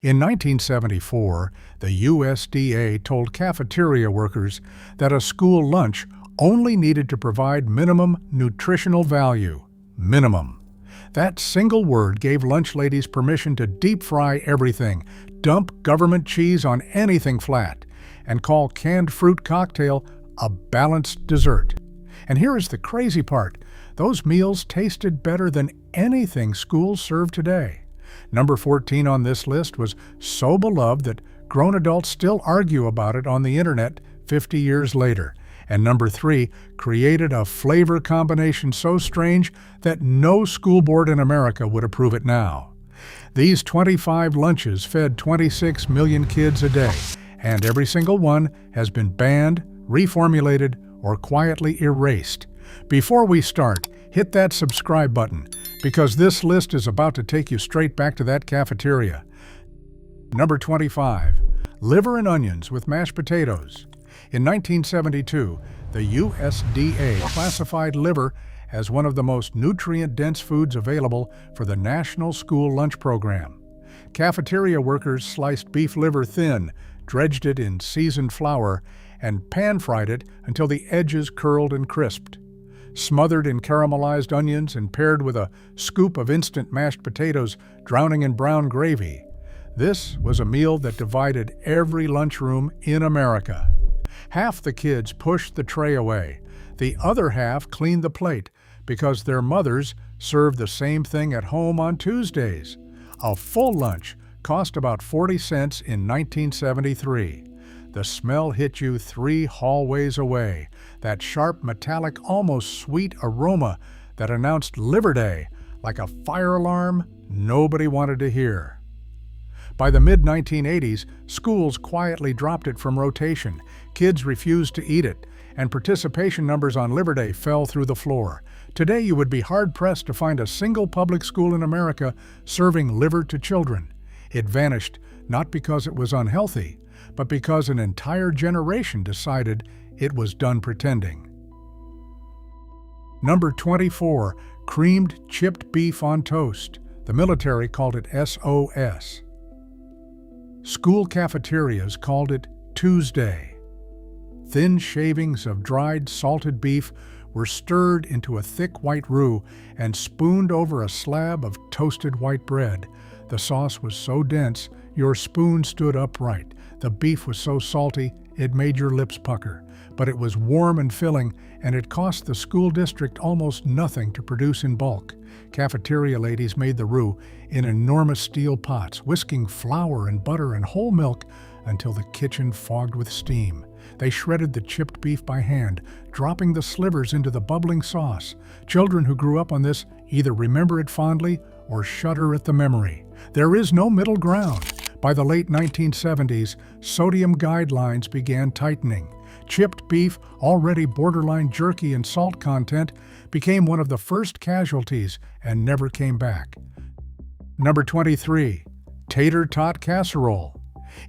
In 1974, the USDA told cafeteria workers that a school lunch only needed to provide minimum nutritional value. Minimum. That single word gave lunch ladies permission to deep fry everything, dump government cheese on anything flat, and call canned fruit cocktail a balanced dessert. And here is the crazy part. Those meals tasted better than anything schools serve today. Number 14 on this list was so beloved that grown adults still argue about it on the internet 50 years later. And number 3 created a flavor combination so strange that no school board in America would approve it now. These 25 lunches fed 26 million kids a day, and every single one has been banned, reformulated, or quietly erased. Before we start, hit that subscribe button, because this list is about to take you straight back to that cafeteria. Number 25. Liver and onions with mashed potatoes. In 1972, the USDA classified liver as one of the most nutrient-dense foods available for the National School Lunch Program. Cafeteria workers sliced beef liver thin, dredged it in seasoned flour, and pan-fried it until the edges curled and crisped. Smothered in caramelized onions and paired with a scoop of instant mashed potatoes drowning in brown gravy. This was a meal that divided every lunchroom in America. Half the kids pushed the tray away. The other half cleaned the plate because their mothers served the same thing at home on Tuesdays. A full lunch cost about 40 cents in 1973. The smell hit you 3 hallways away, that sharp, metallic, almost sweet aroma that announced Liver Day like a fire alarm nobody wanted to hear. By the mid-1980s, schools quietly dropped it from rotation. Kids refused to eat it, and participation numbers on Liver Day fell through the floor. Today, you would be hard-pressed to find a single public school in America serving liver to children. It vanished not because it was unhealthy, but because an entire generation decided it was done pretending. Number 24. Creamed chipped beef on toast. The military called it SOS. School cafeterias called it Tuesday. Thin shavings of dried salted beef were stirred into a thick white roux and spooned over a slab of toasted white bread. The sauce was so dense, your spoon stood upright. The beef was so salty, it made your lips pucker. But it was warm and filling, and it cost the school district almost nothing to produce in bulk. Cafeteria ladies made the roux in enormous steel pots, whisking flour and butter and whole milk until the kitchen fogged with steam. They shredded the chipped beef by hand, dropping the slivers into the bubbling sauce. Children who grew up on this either remember it fondly or shudder at the memory. There is no middle ground. By the late 1970s, sodium guidelines began tightening. Chipped beef, already borderline jerky in salt content, became one of the first casualties and never came back. Number 23. Tater tot casserole.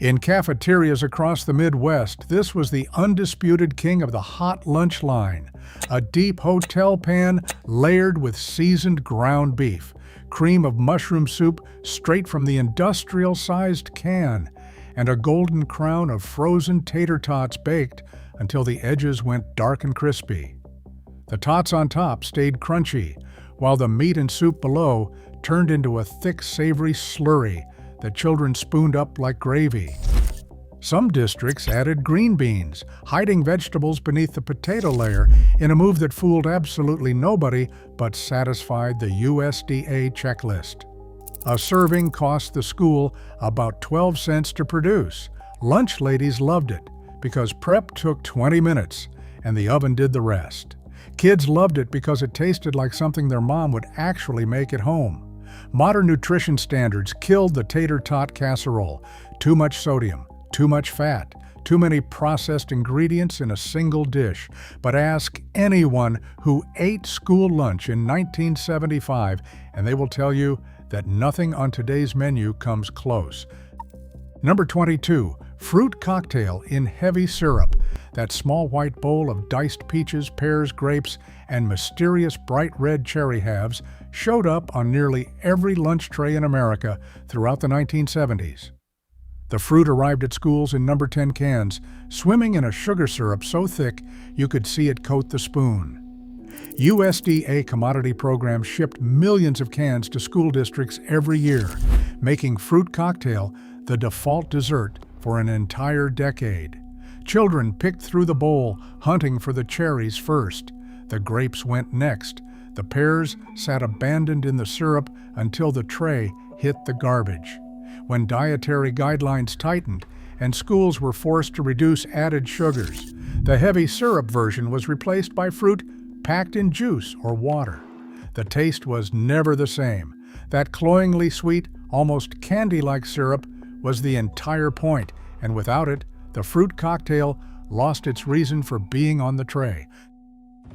In cafeterias across the Midwest, this was the undisputed king of the hot lunch line. A deep hotel pan layered with seasoned ground beef, cream of mushroom soup straight from the industrial-sized can, and a golden crown of frozen tater tots baked until the edges went dark and crispy. The tots on top stayed crunchy, while the meat and soup below turned into a thick, savory slurry that children spooned up like gravy. Some districts added green beans, hiding vegetables beneath the potato layer in a move that fooled absolutely nobody but satisfied the USDA checklist. A serving cost the school about 12 cents to produce. Lunch ladies loved it because prep took 20 minutes and the oven did the rest. Kids loved it because it tasted like something their mom would actually make at home. Modern nutrition standards killed the tater tot casserole. Too much sodium, too much fat, too many processed ingredients in a single dish. But ask anyone who ate school lunch in 1975, and they will tell you that nothing on today's menu comes close. Number 22. Fruit cocktail in heavy syrup. That small white bowl of diced peaches, pears, grapes, and mysterious bright red cherry halves showed up on nearly every lunch tray in America throughout the 1970s. The fruit arrived at schools in number 10 cans, swimming in a sugar syrup so thick you could see it coat the spoon. USDA commodity programs shipped millions of cans to school districts every year, making fruit cocktail the default dessert for an entire decade. Children picked through the bowl, hunting for the cherries first. The grapes went next. The pears sat abandoned in the syrup until the tray hit the garbage. When dietary guidelines tightened and schools were forced to reduce added sugars, the heavy syrup version was replaced by fruit packed in juice or water. The taste was never the same. That cloyingly sweet, almost candy-like syrup was the entire point, and without it, the fruit cocktail lost its reason for being on the tray.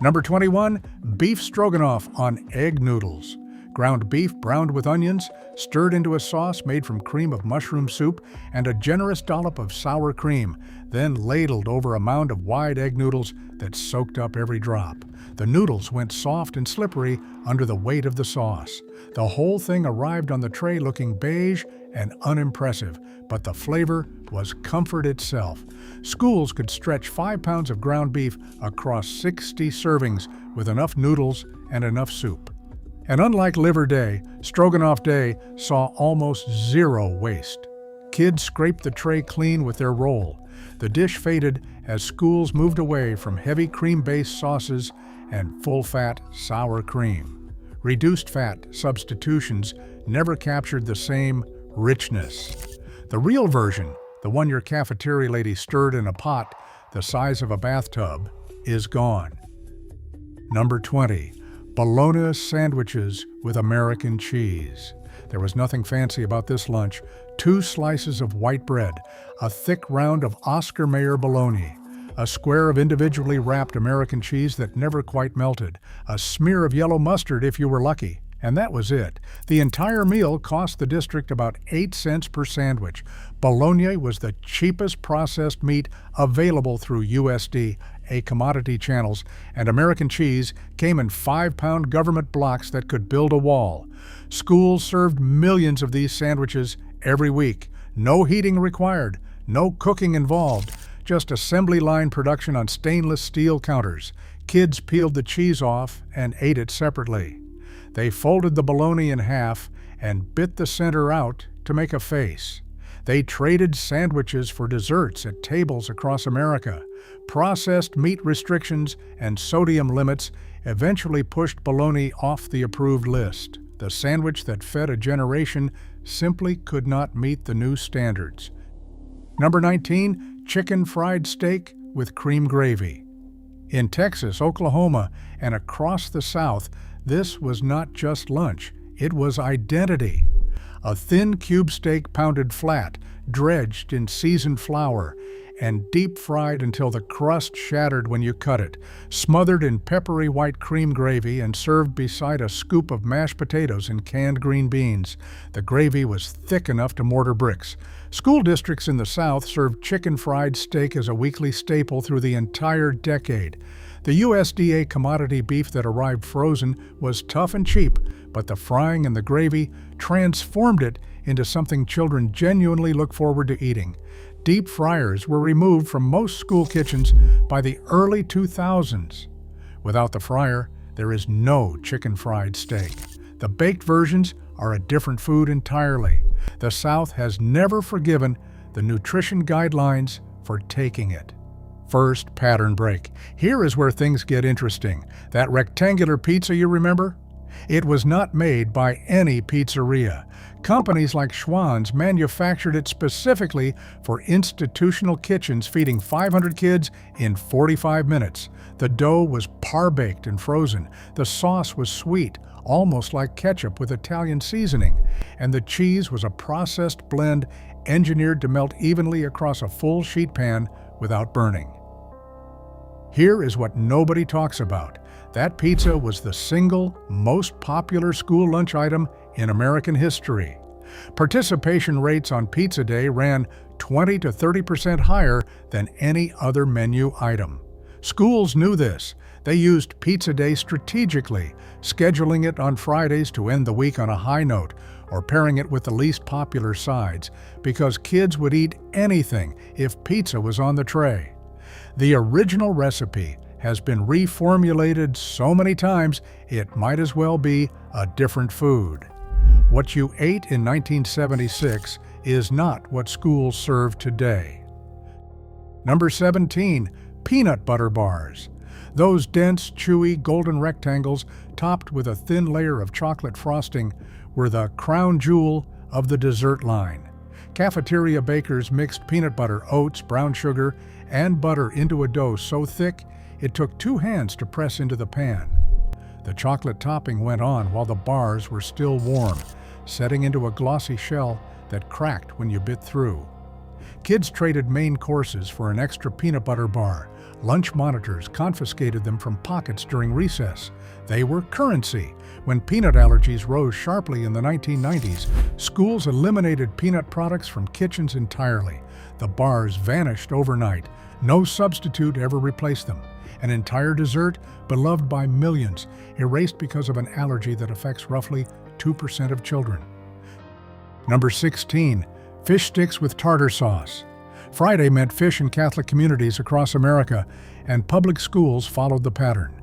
Number 21, beef stroganoff on egg noodles. Ground beef browned with onions, stirred into a sauce made from cream of mushroom soup and a generous dollop of sour cream, then ladled over a mound of wide egg noodles that soaked up every drop. The noodles went soft and slippery under the weight of the sauce. The whole thing arrived on the tray looking beige and unimpressive, but the flavor was comfort itself. Schools could stretch 5 pounds of ground beef across 60 servings with enough noodles and enough soup. And unlike Liver Day, Stroganoff Day saw almost zero waste. Kids scraped the tray clean with their roll. The dish faded as schools moved away from heavy cream-based sauces and full-fat sour cream. Reduced-fat substitutions never captured the same richness. The real version, the one your cafeteria lady stirred in a pot the size of a bathtub, is gone. Number 20. Bologna sandwiches with American cheese. There was nothing fancy about this lunch. 2 slices of white bread, a thick round of Oscar Mayer bologna, a square of individually wrapped American cheese that never quite melted, a smear of yellow mustard if you were lucky, and that was it. The entire meal cost the district about 8 cents per sandwich. Bologna was the cheapest processed meat available through USDA commodity channels, and American cheese came in 5-pound government blocks that could build a wall. Schools served millions of these sandwiches every week. No heating required, no cooking involved, just assembly line production on stainless steel counters. Kids peeled the cheese off and ate it separately. They folded the bologna in half and bit the center out to make a face. They traded sandwiches for desserts at tables across America. Processed meat restrictions and sodium limits eventually pushed bologna off the approved list. The sandwich that fed a generation simply could not meet the new standards. Number 19, chicken fried steak with cream gravy. In Texas, Oklahoma, and across the South, this was not just lunch, it was identity. A thin cube steak pounded flat, dredged in seasoned flour, and deep-fried until the crust shattered when you cut it, smothered in peppery white cream gravy and served beside a scoop of mashed potatoes and canned green beans. The gravy was thick enough to mortar bricks. School districts in the South served chicken fried steak as a weekly staple through the entire decade. The USDA commodity beef that arrived frozen was tough and cheap, but the frying and the gravy transformed it into something children genuinely look forward to eating. Deep fryers were removed from most school kitchens by the early 2000s. Without the fryer, there is no chicken fried steak. The baked versions are a different food entirely. The South has never forgiven the nutrition guidelines for taking it. First, pattern break. Here is where things get interesting. That rectangular pizza you remember? It was not made by any pizzeria. Companies like Schwann's manufactured it specifically for institutional kitchens feeding 500 kids in 45 minutes. The dough was par-baked and frozen. The sauce was sweet, almost like ketchup with Italian seasoning. And the cheese was a processed blend engineered to melt evenly across a full sheet pan without burning. Here is what nobody talks about. That pizza was the single most popular school lunch item in American history. Participation rates on Pizza Day ran 20 to 30% higher than any other menu item. Schools knew this. They used Pizza Day strategically, scheduling it on Fridays to end the week on a high note, or pairing it with the least popular sides, because kids would eat anything if pizza was on the tray. The original recipe has been reformulated so many times it might as well be a different food. What you ate in 1976 is not what schools serve today. Number 17. Peanut butter bars. Those dense, chewy, golden rectangles topped with a thin layer of chocolate frosting were the crown jewel of the dessert line. Cafeteria bakers mixed peanut butter, oats, brown sugar, and butter into a dough so thick it took 2 hands to press into the pan. The chocolate topping went on while the bars were still warm, setting into a glossy shell that cracked when you bit through. Kids traded main courses for an extra peanut butter bar. Lunch monitors confiscated them from pockets during recess. They were currency. When peanut allergies rose sharply in the 1990s, schools eliminated peanut products from kitchens entirely. The bars vanished overnight. No substitute ever replaced them. An entire dessert, beloved by millions, erased because of an allergy that affects roughly 2% of children. Number 16. Fish sticks with tartar sauce. Friday meant fish in Catholic communities across America, and public schools followed the pattern.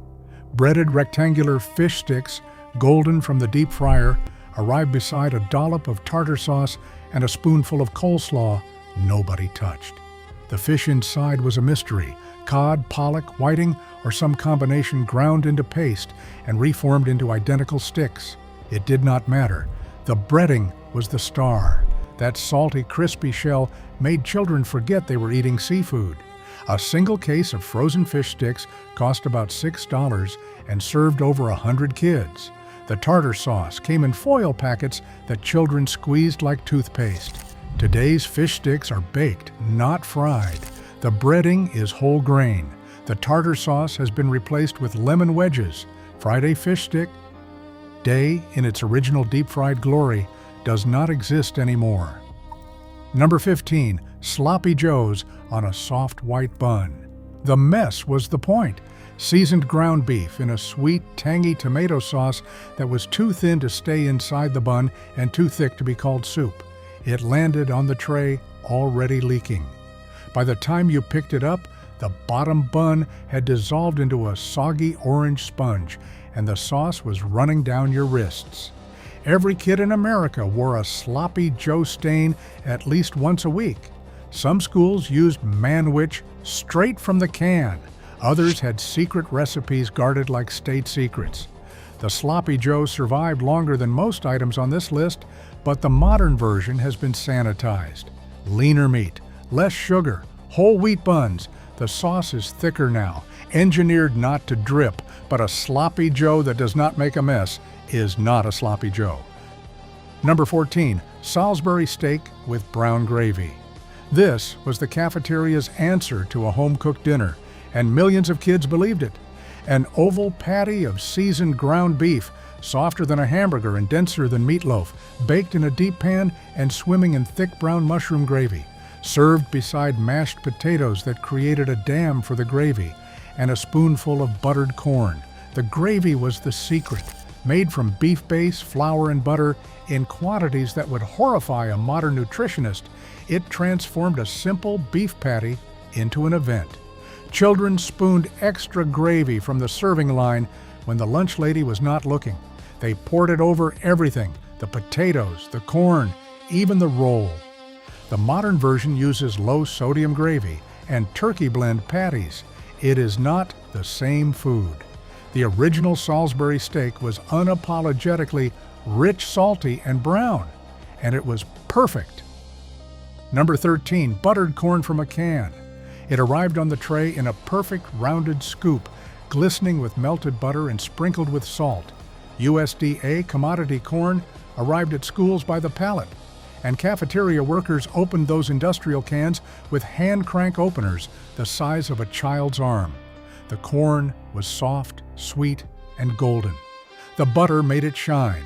Breaded rectangular fish sticks, golden from the deep fryer, arrived beside a dollop of tartar sauce and a spoonful of coleslaw nobody touched. The fish inside was a mystery: cod, pollock, whiting, or some combination ground into paste and reformed into identical sticks. It did not matter. The breading was the star. That salty, crispy shell made children forget they were eating seafood. A single case of frozen fish sticks cost about $6 and served over 100 kids. The tartar sauce came in foil packets that children squeezed like toothpaste. Today's fish sticks are baked, not fried. The breading is whole grain. The tartar sauce has been replaced with lemon wedges. Friday fish stick day, in its original deep-fried glory, does not exist anymore. Number 15. Sloppy Joes on a soft white bun. The mess was the point. Seasoned ground beef in a sweet, tangy tomato sauce that was too thin to stay inside the bun and too thick to be called soup. It landed on the tray already leaking. By the time you picked it up, the bottom bun had dissolved into a soggy orange sponge, and the sauce was running down your wrists. Every kid in America wore a Sloppy Joe stain at least once a week. Some schools used manwich straight from the can. Others had secret recipes guarded like state secrets. The Sloppy Joe survived longer than most items on this list, but the modern version has been sanitized. Leaner meat, less sugar, whole wheat buns. The sauce is thicker now, engineered not to drip, but a Sloppy Joe that does not make a mess is not a Sloppy Joe. Number 14. Salisbury steak with brown gravy. This was the cafeteria's answer to a home-cooked dinner, and millions of kids believed it. An oval patty of seasoned ground beef, softer than a hamburger and denser than meatloaf, baked in a deep pan and swimming in thick brown mushroom gravy, served beside mashed potatoes that created a dam for the gravy, and a spoonful of buttered corn. The gravy was the secret. Made from beef base, flour, and butter in quantities that would horrify a modern nutritionist, it transformed a simple beef patty into an event. Children spooned extra gravy from the serving line when the lunch lady was not looking. They poured it over everything: the potatoes, the corn, even the roll. The modern version uses low-sodium gravy and turkey blend patties. It is not the same food. The original Salisbury steak was unapologetically rich, salty, and brown, and it was perfect. Number 13. Buttered corn from a can. It arrived on the tray in a perfect rounded scoop, glistening with melted butter and sprinkled with salt. USDA commodity corn arrived at schools by the pallet, and cafeteria workers opened those industrial cans with hand crank openers the size of a child's arm. The corn was soft, sweet, and golden. The butter made it shine.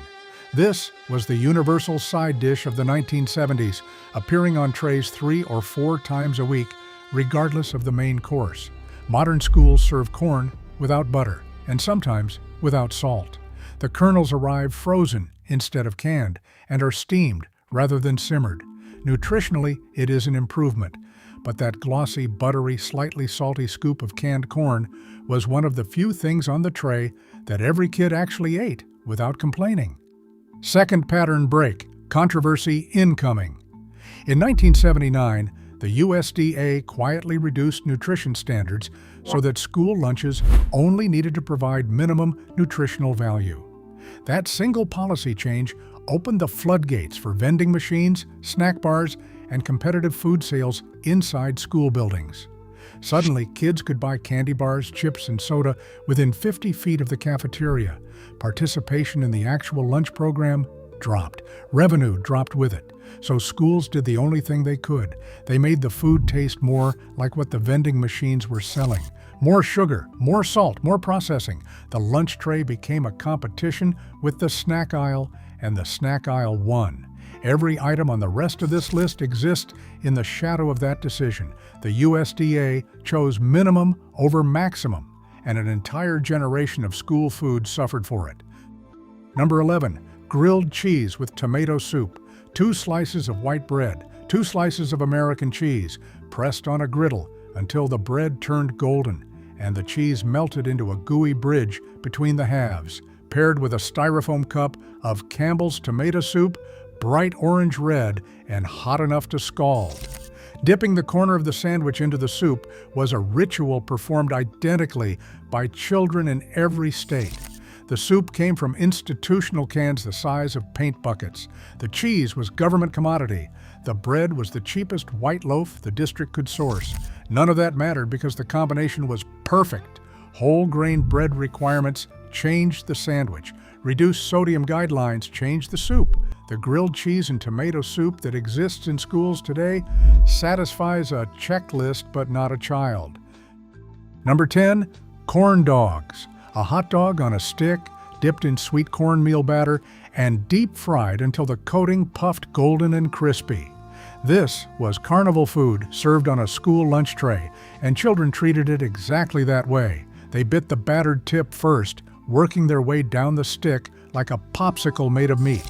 This was the universal side dish of the 1970s, appearing on trays 3 or 4 times a week, regardless of the main course. Modern schools serve corn without butter, and sometimes without salt. The kernels arrive frozen instead of canned and are steamed rather than simmered. Nutritionally, it is an improvement, but that glossy, buttery, slightly salty scoop of canned corn was one of the few things on the tray that every kid actually ate without complaining. Second pattern break, controversy incoming. In 1979, the USDA quietly reduced nutrition standards so that school lunches only needed to provide minimum nutritional value. That single policy change opened the floodgates for vending machines, snack bars, and competitive food sales inside school buildings. Suddenly, kids could buy candy bars, chips, and soda within 50 feet of the cafeteria. Participation in the actual lunch program dropped. Revenue dropped with it. So schools did the only thing they could. They made the food taste more like what the vending machines were selling. More sugar, more salt, more processing. The lunch tray became a competition with the snack aisle, and the snack aisle won. Every item on the rest of this list exists in the shadow of that decision. The USDA chose minimum over maximum, and an entire generation of school food suffered for it. Number 11, grilled cheese with tomato soup. 2 slices of white bread, 2 slices of American cheese, pressed on a griddle until the bread turned golden and the cheese melted into a gooey bridge between the halves, paired with a styrofoam cup of Campbell's tomato soup, bright orange red and hot enough to scald. Dipping the corner of the sandwich into the soup was a ritual performed identically by children in every state. The soup came from institutional cans the size of paint buckets. The cheese was government commodity. The bread was the cheapest white loaf the district could source. None of that mattered because the combination was perfect. Whole grain bread requirements changed the sandwich. Reduced sodium guidelines changed the soup. The grilled cheese and tomato soup that exists in schools today satisfies a checklist but not a child. Number 10, corn dogs. A hot dog on a stick, dipped in sweet cornmeal batter, and deep fried until the coating puffed golden and crispy. This was carnival food served on a school lunch tray, and children treated it exactly that way. They bit the battered tip first, working their way down the stick like a popsicle made of meat.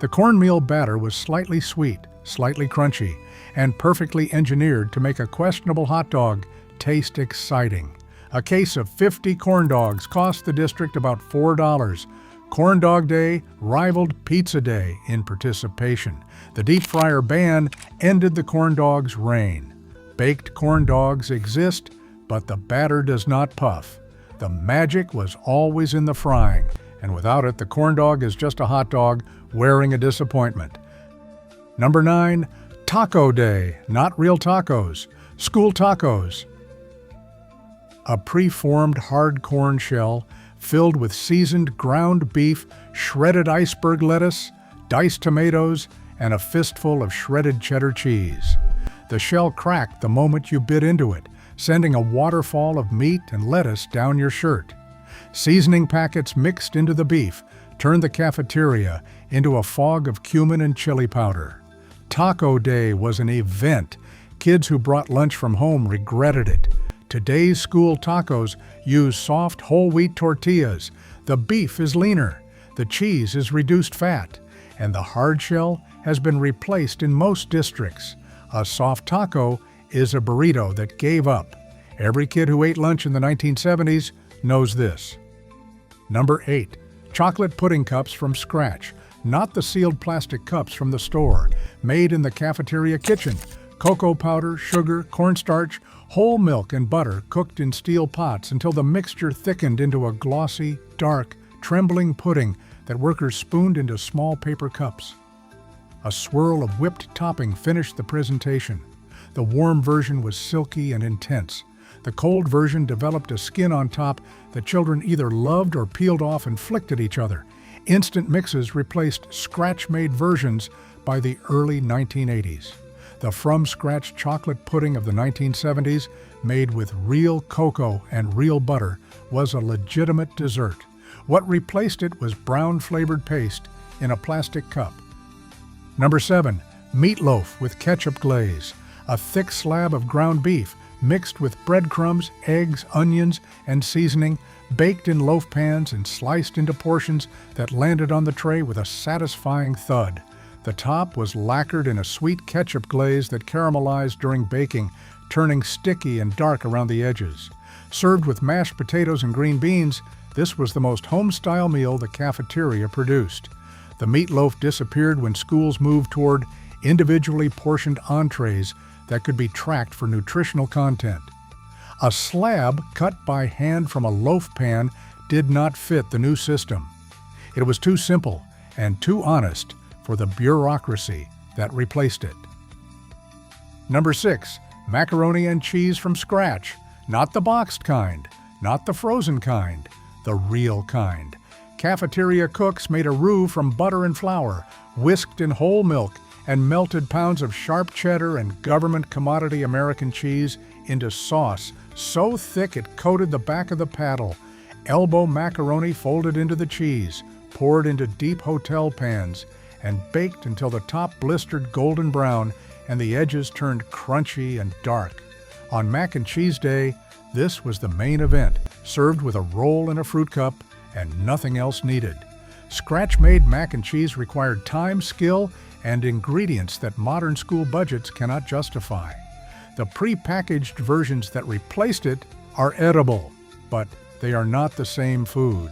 The cornmeal batter was slightly sweet, slightly crunchy, and perfectly engineered to make a questionable hot dog taste exciting. A case of 50 corn dogs cost the district about $4. Corn Dog Day rivaled Pizza Day in participation. The deep fryer ban ended the corn dog's reign. Baked corn dogs exist, but the batter does not puff. The magic was always in the frying, and without it, the corn dog is just a hot dog wearing a disappointment. Number 9, Taco Day, not real tacos, school tacos. A preformed hard corn shell filled with seasoned ground beef, shredded iceberg lettuce, diced tomatoes, and a fistful of shredded cheddar cheese. The shell cracked the moment you bit into it, sending a waterfall of meat and lettuce down your shirt. Seasoning packets mixed into the beef turned the cafeteria into a fog of cumin and chili powder. Taco Day was an event. Kids who brought lunch from home regretted it. Today's school tacos use soft whole wheat tortillas. The beef is leaner, the cheese is reduced fat, and the hard shell has been replaced in most districts. A soft taco is a burrito that gave up. Every kid who ate lunch in the 1970s knows this. Number 8, chocolate pudding cups from scratch, not the sealed plastic cups from the store, made in the cafeteria kitchen. Cocoa powder, sugar, cornstarch, whole milk and butter cooked in steel pots until the mixture thickened into a glossy, dark, trembling pudding that workers spooned into small paper cups. A swirl of whipped topping finished the presentation. The warm version was silky and intense. The cold version developed a skin on top that children either loved or peeled off and flicked at each other. Instant mixes replaced scratch-made versions by the early 1980s. The from-scratch chocolate pudding of the 1970s, made with real cocoa and real butter, was a legitimate dessert. What replaced it was brown-flavored paste in a plastic cup. Number 7, meatloaf with ketchup glaze. A thick slab of ground beef mixed with breadcrumbs, eggs, onions, and seasoning baked in loaf pans and sliced into portions that landed on the tray with a satisfying thud. The top was lacquered in a sweet ketchup glaze that caramelized during baking, turning sticky and dark around the edges. Served with mashed potatoes and green beans, this was the most home-style meal the cafeteria produced. The meatloaf disappeared when schools moved toward individually portioned entrees that could be tracked for nutritional content. A slab cut by hand from a loaf pan did not fit the new system. It was too simple and too honest for the bureaucracy that replaced it. Number 6, macaroni and cheese from scratch. Not the boxed kind, not the frozen kind, the real kind. Cafeteria cooks made a roux from butter and flour, whisked in whole milk, and melted pounds of sharp cheddar and government commodity American cheese into sauce so thick it coated the back of the paddle. Elbow macaroni folded into the cheese, poured into deep hotel pans, and baked until the top blistered golden brown and the edges turned crunchy and dark. On Mac and Cheese Day, this was the main event, served with a roll and a fruit cup and nothing else needed. Scratch-made mac and cheese required time, skill, and ingredients that modern school budgets cannot justify. The pre-packaged versions that replaced it are edible, but they are not the same food.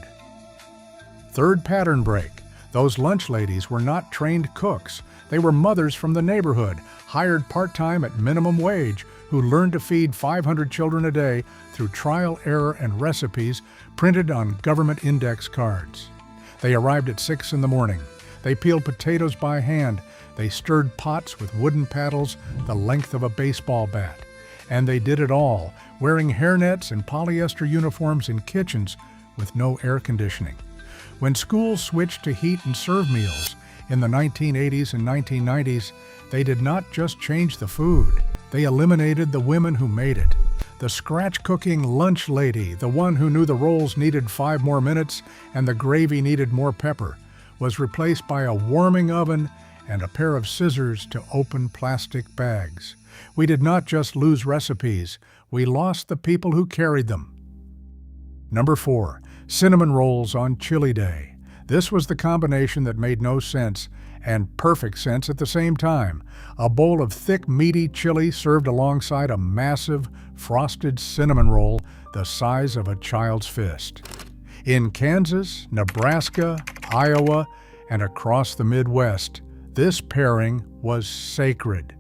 Third pattern break. Those lunch ladies were not trained cooks. They were mothers from the neighborhood, hired part-time at minimum wage, who learned to feed 500 children a day through trial, error, and recipes printed on government index cards. They arrived at 6 in the morning. They peeled potatoes by hand. They stirred pots with wooden paddles the length of a baseball bat. And they did it all, wearing hairnets and polyester uniforms in kitchens with no air conditioning. When schools switched to heat and serve meals in the 1980s and 1990s, they did not just change the food. They eliminated the women who made it. The scratch-cooking lunch lady, the one who knew the rolls needed 5 more minutes and the gravy needed more pepper, was replaced by a warming oven and a pair of scissors to open plastic bags. We did not just lose recipes, we lost the people who carried them. Number 4, cinnamon rolls on Chili Day. This was the combination that made no sense and perfect sense at the same time. A bowl of thick, meaty chili served alongside a massive, frosted cinnamon roll the size of a child's fist. In Kansas, Nebraska, Iowa, and across the Midwest, this pairing was sacred.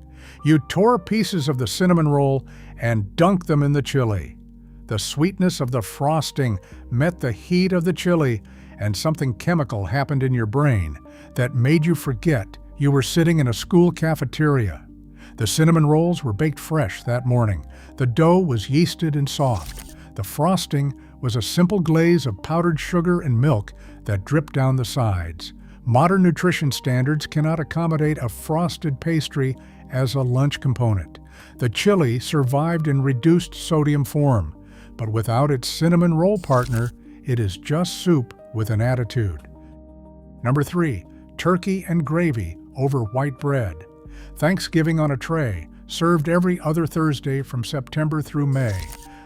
You tore pieces of the cinnamon roll and dunked them in the chili. The sweetness of the frosting met the heat of the chili, and something chemical happened in your brain that made you forget you were sitting in a school cafeteria. The cinnamon rolls were baked fresh that morning. The dough was yeasted and soft. The frosting was a simple glaze of powdered sugar and milk that dripped down the sides. Modern nutrition standards cannot accommodate a frosted pastry as a lunch component. The chili survived in reduced sodium form, but without its cinnamon roll partner, it is just soup with an attitude. Number 3, turkey and gravy over white bread. Thanksgiving on a tray, served every other Thursday from September through May.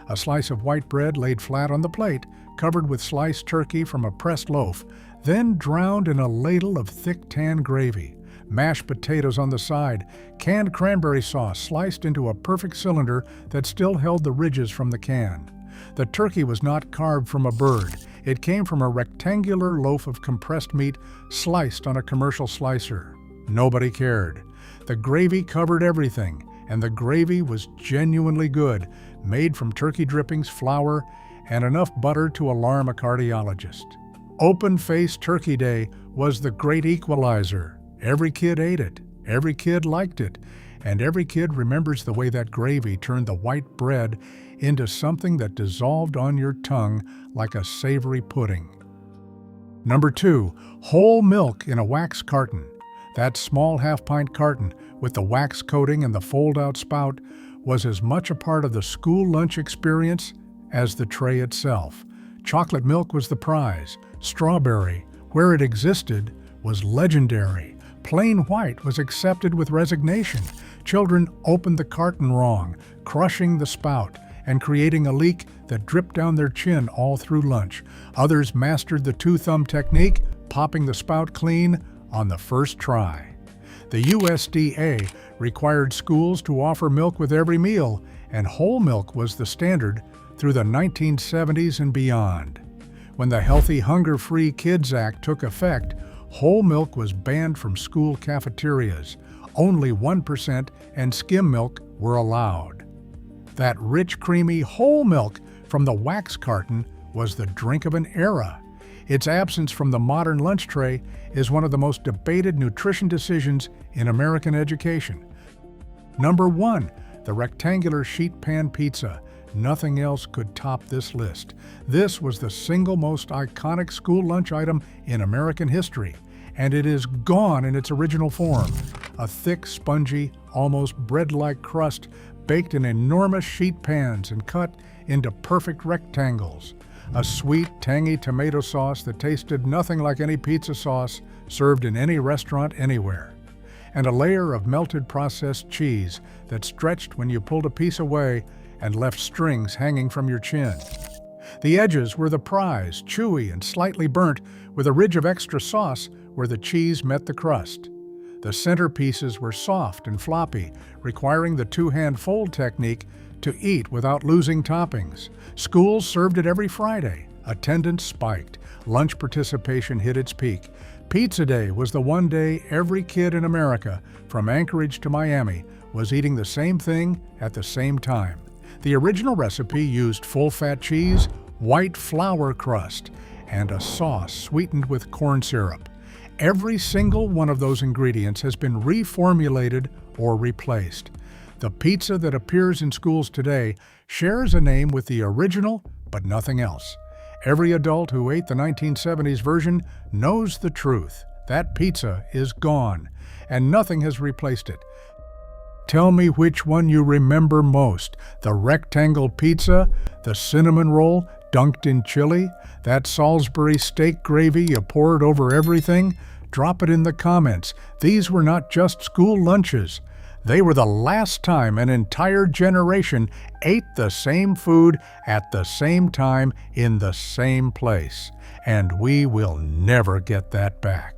A slice of white bread laid flat on the plate, covered with sliced turkey from a pressed loaf, then drowned in a ladle of thick tan gravy. Mashed potatoes on the side, canned cranberry sauce sliced into a perfect cylinder that still held the ridges from the can. The turkey was not carved from a bird. It came from a rectangular loaf of compressed meat sliced on a commercial slicer. Nobody cared. The gravy covered everything, and the gravy was genuinely good, made from turkey drippings, flour, and enough butter to alarm a cardiologist. Open-faced Turkey Day was the great equalizer. Every kid ate it, every kid liked it, and every kid remembers the way that gravy turned the white bread into something that dissolved on your tongue like a savory pudding. Number 2, whole milk in a wax carton. That small half-pint carton with the wax coating and the fold-out spout was as much a part of the school lunch experience as the tray itself. Chocolate milk was the prize. Strawberry, where it existed, was legendary. Plain white was accepted with resignation. Children opened the carton wrong, crushing the spout, and creating a leak that dripped down their chin all through lunch. Others mastered the two-thumb technique, popping the spout clean on the first try. The USDA required schools to offer milk with every meal, and whole milk was the standard through the 1970s and beyond. When the Healthy Hunger-Free Kids Act took effect, whole milk was banned from school cafeterias. Only 1% and skim milk were allowed. That rich, creamy whole milk from the wax carton was the drink of an era. Its absence from the modern lunch tray is one of the most debated nutrition decisions in American education. Number 1, the rectangular sheet pan pizza. Nothing else could top this list. This was the single most iconic school lunch item in American history, and it is gone in its original form. A thick, spongy, almost bread-like crust baked in enormous sheet pans and cut into perfect rectangles. A sweet, tangy tomato sauce that tasted nothing like any pizza sauce served in any restaurant anywhere. And a layer of melted processed cheese that stretched when you pulled a piece away and left strings hanging from your chin. The edges were the prize, chewy and slightly burnt, with a ridge of extra sauce where the cheese met the crust. The center pieces were soft and floppy, requiring the two-hand fold technique to eat without losing toppings. Schools served it every Friday. Attendance spiked. Lunch participation hit its peak. Pizza Day was the one day every kid in America, from Anchorage to Miami, was eating the same thing at the same time. The original recipe used full-fat cheese, white flour crust, and a sauce sweetened with corn syrup. Every single one of those ingredients has been reformulated or replaced. The pizza that appears in schools today shares a name with the original, but nothing else. Every adult who ate the 1970s version knows the truth. That pizza is gone, and nothing has replaced it. Tell me which one you remember most. The rectangle pizza, the cinnamon roll dunked in chili, that Salisbury steak gravy you poured over everything? Drop it in the comments. These were not just school lunches. They were the last time an entire generation ate the same food at the same time in the same place. And we will never get that back.